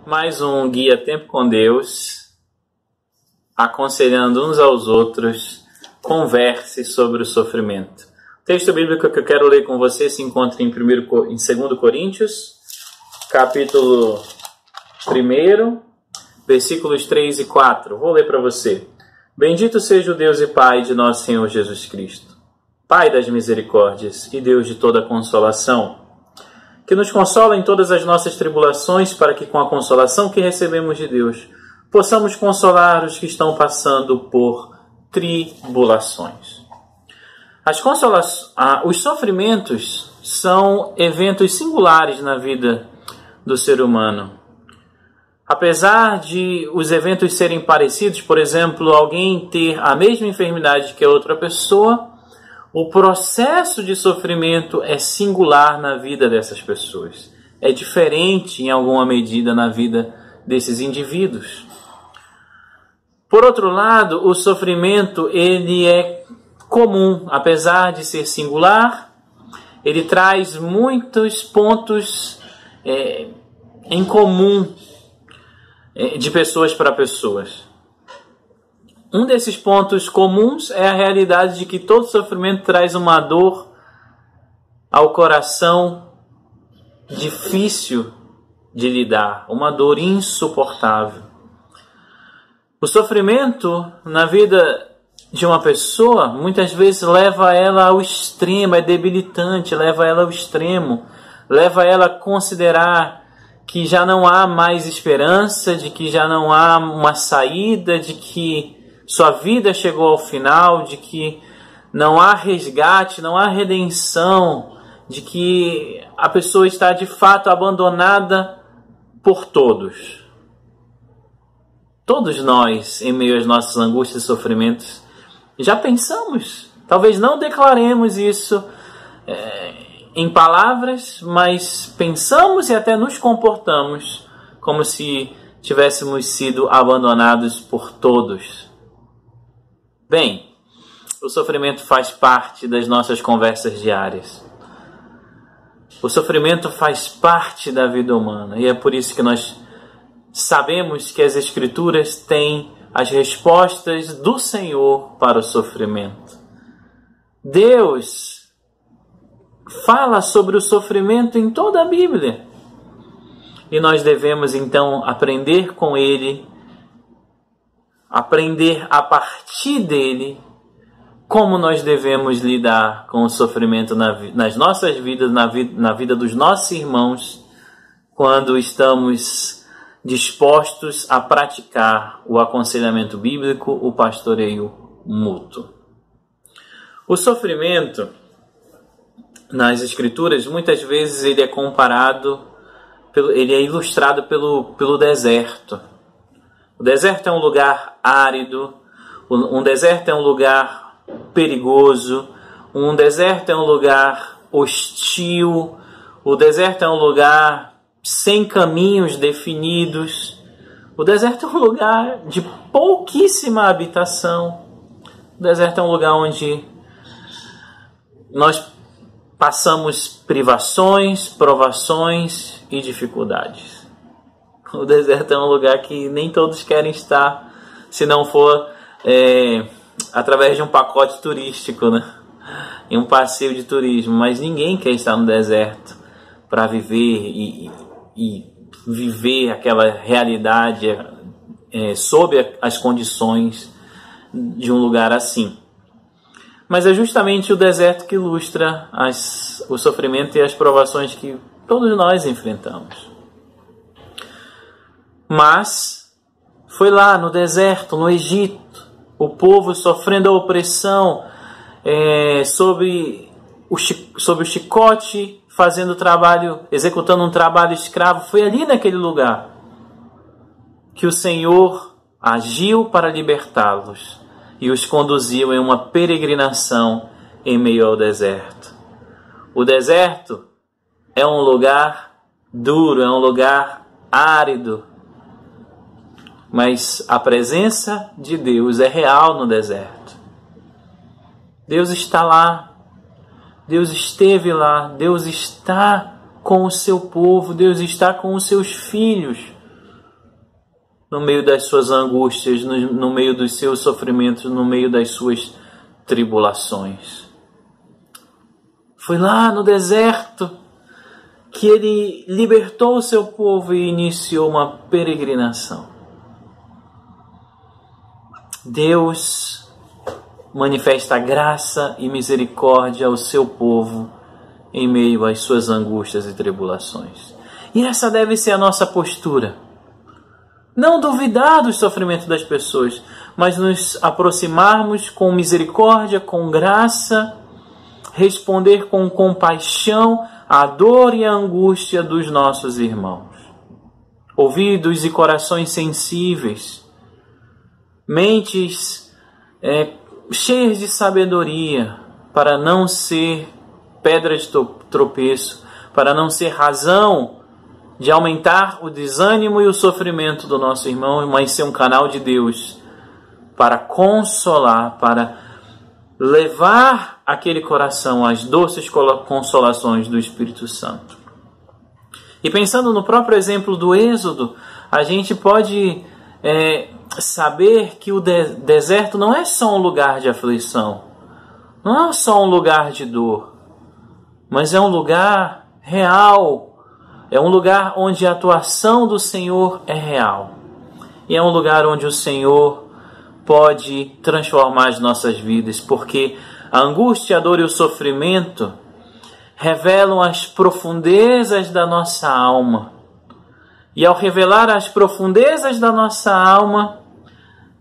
Mais um Guia Tempo com Deus, aconselhando uns aos outros, converse sobre o sofrimento. O texto bíblico que eu quero ler com você se encontra em 2 Coríntios, capítulo 1, versículos 3 e 4. Vou ler para você. Bendito seja o Deus e Pai de nosso Senhor Jesus Cristo, Pai das misericórdias e Deus de toda consolação, que nos consola em todas as nossas tribulações, para que com a consolação que recebemos de Deus, possamos consolar os que estão passando por tribulações. Os sofrimentos são eventos singulares na vida do ser humano. Apesar de os eventos serem parecidos, por exemplo, alguém ter a mesma enfermidade que a outra pessoa, o processo de sofrimento é singular na vida dessas pessoas. É diferente em alguma medida na vida desses indivíduos. Por outro lado, o sofrimento ele é comum, apesar de ser singular, ele traz muitos pontos em comum de pessoas para pessoas. Um desses pontos comuns é a realidade de que todo sofrimento traz uma dor ao coração difícil de lidar, uma dor insuportável. O sofrimento na vida de uma pessoa muitas vezes leva ela ao extremo, é debilitante, leva ela ao extremo, leva ela a considerar que já não há mais esperança, de que já não há uma saída, de que sua vida chegou ao final, de que não há resgate, não há redenção, de que a pessoa está de fato abandonada por todos. Todos nós, em meio às nossas angústias e sofrimentos, já pensamos, talvez não declaremos isso em palavras, mas pensamos e até nos comportamos como se tivéssemos sido abandonados por todos. Bem, o sofrimento faz parte das nossas conversas diárias. O sofrimento faz parte da vida humana e é por isso que nós sabemos que as Escrituras têm as respostas do Senhor para o sofrimento. Deus fala sobre o sofrimento em toda a Bíblia e nós devemos então aprender com Ele, aprender a partir dele como nós devemos lidar com o sofrimento nas nossas vidas, na vida dos nossos irmãos, quando estamos dispostos a praticar o aconselhamento bíblico, o pastoreio mútuo. O sofrimento nas Escrituras, muitas vezes ele é comparado, ele é ilustrado pelo deserto. O deserto é um lugar árido, um deserto é um lugar perigoso, um deserto é um lugar hostil, o deserto é um lugar sem caminhos definidos, o deserto é um lugar de pouquíssima habitação, o deserto é um lugar onde nós passamos privações, provações e dificuldades. O deserto é um lugar que nem todos querem estar, se não for através de um pacote turístico, né? Em um passeio de turismo. Mas ninguém quer estar no deserto para viver e viver aquela realidade sob as condições de um lugar assim. Mas é justamente o deserto que ilustra o sofrimento e as provações que todos nós enfrentamos. Mas foi lá no deserto, no Egito, o povo sofrendo a opressão, sob o chicote, executando um trabalho escravo. Foi ali naquele lugar que o Senhor agiu para libertá-los e os conduziu em uma peregrinação em meio ao deserto. O deserto é um lugar duro, é um lugar árido, mas a presença de Deus é real no deserto. Deus está lá, Deus esteve lá, Deus está com o seu povo, Deus está com os seus filhos no meio das suas angústias, no meio dos seus sofrimentos, no meio das suas tribulações. Foi lá no deserto que ele libertou o seu povo e iniciou uma peregrinação. Deus manifesta graça e misericórdia ao seu povo em meio às suas angústias e tribulações. E essa deve ser a nossa postura. Não duvidar do sofrimento das pessoas, mas nos aproximarmos com misericórdia, com graça, responder com compaixão à dor e à angústia dos nossos irmãos. Ouvidos e corações sensíveis, mentes cheias de sabedoria, para não ser pedra de tropeço, para não ser razão de aumentar o desânimo e o sofrimento do nosso irmão, mas ser um canal de Deus para consolar, para levar aquele coração às doces consolações do Espírito Santo. E pensando no próprio exemplo do Êxodo, a gente pode saber que o deserto não é só um lugar de aflição, não é só um lugar de dor, mas é um lugar real. É um lugar onde a atuação do Senhor é real. E é um lugar onde o Senhor pode transformar as nossas vidas, porque a angústia, a dor e o sofrimento revelam as profundezas da nossa alma. E ao revelar as profundezas da nossa alma,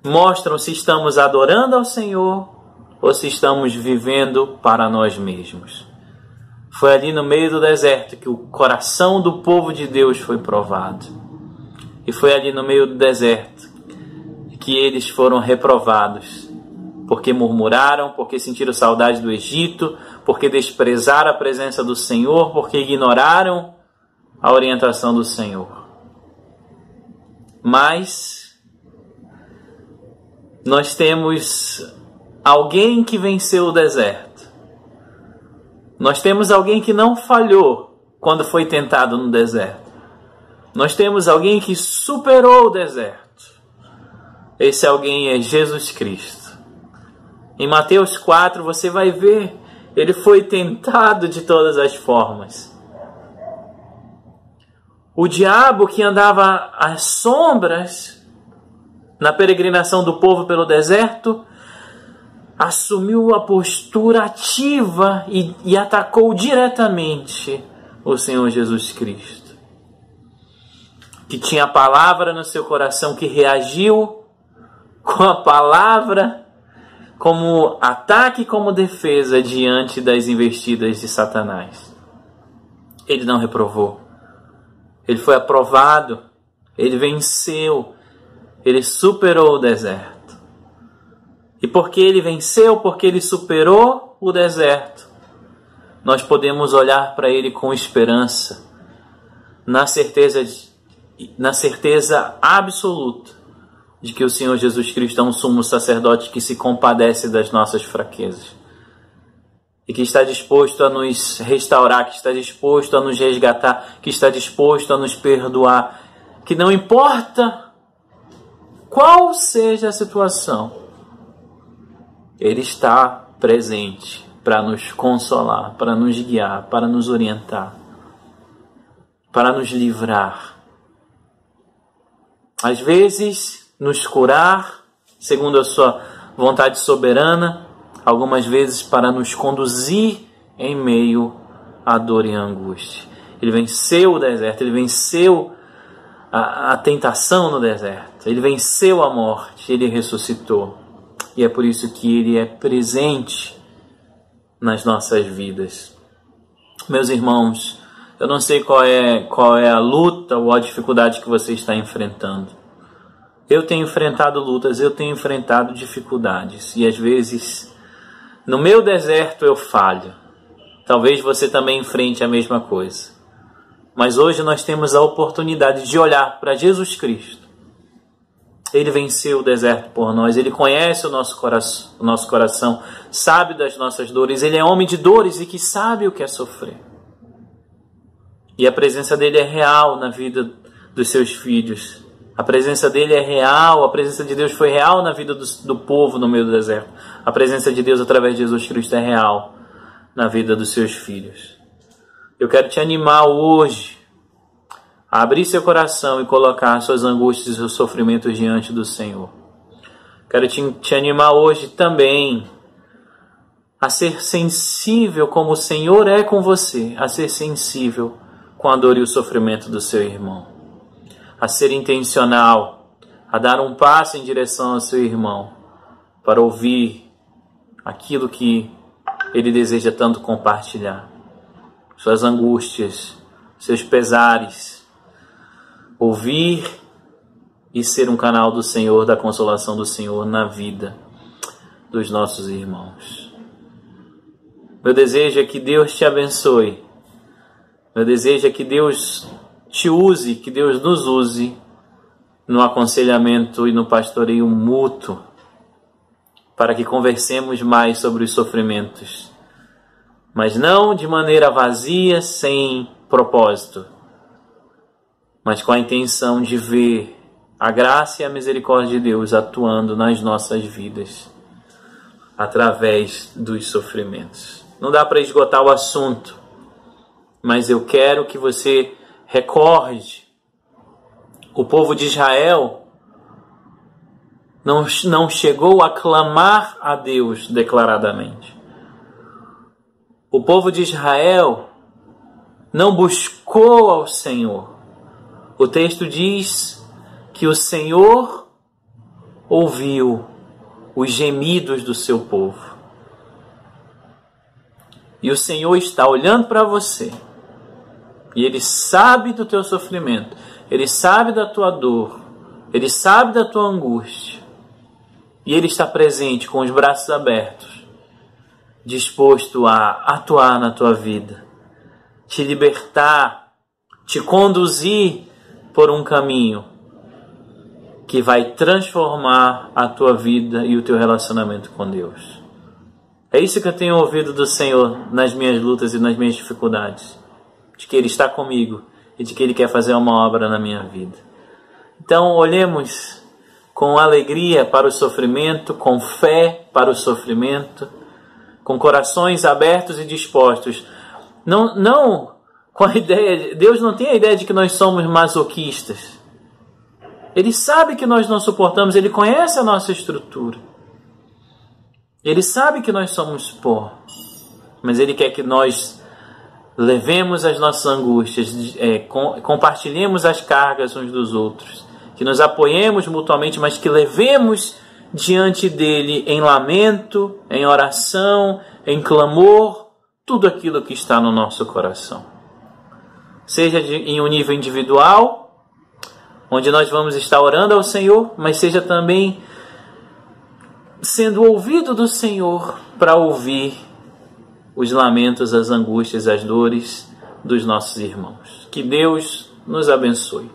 mostram se estamos adorando ao Senhor ou se estamos vivendo para nós mesmos. Foi ali no meio do deserto que o coração do povo de Deus foi provado. E foi ali no meio do deserto que eles foram reprovados. Porque murmuraram, porque sentiram saudade do Egito, porque desprezaram a presença do Senhor, porque ignoraram a orientação do Senhor. Mas nós temos alguém que venceu o deserto. Nós temos alguém que não falhou quando foi tentado no deserto. Nós temos alguém que superou o deserto. Esse alguém é Jesus Cristo. Em Mateus 4 você vai ver, ele foi tentado de todas as formas. O diabo que andava às sombras na peregrinação do povo pelo deserto, assumiu a postura ativa e atacou diretamente o Senhor Jesus Cristo, que tinha a palavra no seu coração, que reagiu com a palavra como ataque e como defesa diante das investidas de Satanás. Ele não reprovou. Ele foi aprovado. Ele venceu. Ele superou o deserto. E porque ele venceu, porque ele superou o deserto, nós podemos olhar para ele com esperança, na certeza absoluta de que o Senhor Jesus Cristo é um sumo sacerdote que se compadece das nossas fraquezas e que está disposto a nos restaurar, que está disposto a nos resgatar, que está disposto a nos perdoar, que não importa qual seja a situação, Ele está presente para nos consolar, para nos guiar, para nos orientar, para nos livrar. Às vezes, nos curar, segundo a sua vontade soberana, algumas vezes para nos conduzir em meio à dor e à angústia. Ele venceu o deserto, ele venceu a tentação no deserto, ele venceu a morte, ele ressuscitou. E é por isso que ele é presente nas nossas vidas. Meus irmãos, eu não sei qual é a luta ou a dificuldade que você está enfrentando. Eu tenho enfrentado lutas, eu tenho enfrentado dificuldades. E às vezes, no meu deserto eu falho. Talvez você também enfrente a mesma coisa. Mas hoje nós temos a oportunidade de olhar para Jesus Cristo. Ele venceu o deserto por nós, Ele conhece o nosso coração, sabe das nossas dores, Ele é homem de dores e que sabe o que é sofrer. E a presença dEle é real na vida dos seus filhos. A presença dele é real, a presença de Deus foi real na vida do povo no meio do deserto. A presença de Deus através de Jesus Cristo é real na vida dos seus filhos. Eu quero te animar hoje a abrir seu coração e colocar suas angústias e seus sofrimentos diante do Senhor. Quero te animar hoje também a ser sensível como o Senhor é com você, a ser sensível com a dor e o sofrimento do seu irmão. A ser intencional, a dar um passo em direção ao seu irmão, para ouvir aquilo que ele deseja tanto compartilhar. Suas angústias, seus pesares. Ouvir e ser um canal do Senhor, da consolação do Senhor na vida dos nossos irmãos. Meu desejo é que Deus te abençoe. Meu desejo é que Deus te use, que Deus nos use no aconselhamento e no pastoreio mútuo, para que conversemos mais sobre os sofrimentos, mas não de maneira vazia, sem propósito, mas com a intenção de ver a graça e a misericórdia de Deus atuando nas nossas vidas, através dos sofrimentos. Não dá para esgotar o assunto, mas eu quero que você recorde. O povo de Israel não chegou a clamar a Deus declaradamente. O povo de Israel não buscou ao Senhor. O texto diz que o Senhor ouviu os gemidos do seu povo. E o Senhor está olhando para você. E Ele sabe do teu sofrimento. Ele sabe da tua dor. Ele sabe da tua angústia. E Ele está presente com os braços abertos, disposto a atuar na tua vida, te libertar, te conduzir por um caminho que vai transformar a tua vida e o teu relacionamento com Deus. É isso que eu tenho ouvido do Senhor nas minhas lutas e nas minhas dificuldades, de que Ele está comigo e de que Ele quer fazer uma obra na minha vida. Então, olhemos com alegria para o sofrimento, com fé para o sofrimento, com corações abertos e dispostos. Não com a ideia, Deus não tem a ideia de que nós somos masoquistas. Ele sabe que nós não suportamos, Ele conhece a nossa estrutura. Ele sabe que nós somos pó, mas Ele quer que nós levemos as nossas angústias, compartilhemos as cargas uns dos outros, que nos apoiemos mutuamente, mas que levemos diante dele em lamento, em oração, em clamor, tudo aquilo que está no nosso coração. Seja em um nível individual, onde nós vamos estar orando ao Senhor, mas seja também sendo ouvido do Senhor para ouvir os lamentos, as angústias, as dores dos nossos irmãos. Que Deus nos abençoe.